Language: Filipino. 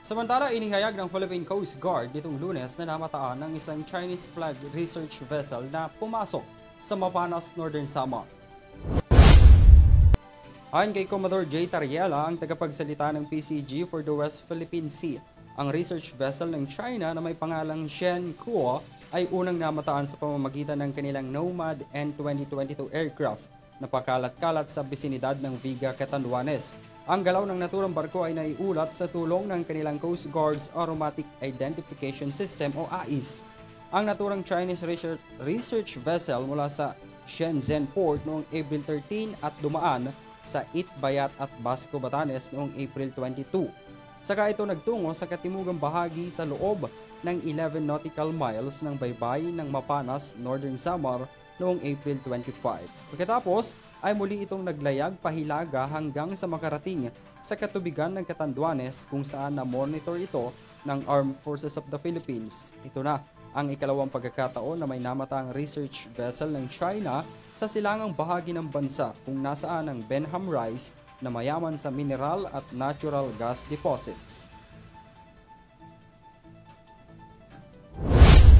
Samantala, inihayag ng Philippine Coast Guard nitong Lunes na namataan ng isang Chinese flag research vessel na pumasok sa Mapanas, Northern Samar. Ayon kay Commodore J. Tariela, ang tagapagsalita ng PCG for the West Philippine Sea, ang research vessel ng China na may pangalang Shen Kuo ay unang namataan sa pamamagitan ng kanilang Nomad N2022 aircraft na pakalat-kalat sa bisinidad ng Viga, Catanduanes. Ang galaw ng naturang barko ay naiulat sa tulong ng kanilang Coast Guard's Automatic Identification System o AIS. Ang naturang Chinese research vessel mula sa Shenzhen Port noong April 13 at dumaan sa Itbayat at Basco, Batanes noong April 22. Saka ito nagtungo sa katimugang bahagi sa loob ng 11 nautical miles ng baybay ng Mapanas, Northern Samar noong April 25. Pagkatapos ay muli itong naglayag pahilaga hanggang sa makarating sa katubigan ng Catanduanes kung saan na-monitor ito ng Armed Forces of the Philippines. Ito na ang ikalawang pagkakataon na may namatang research vessel ng China sa silangang bahagi ng bansa kung nasaan ang Benham Rice na mayaman sa mineral at natural gas deposits.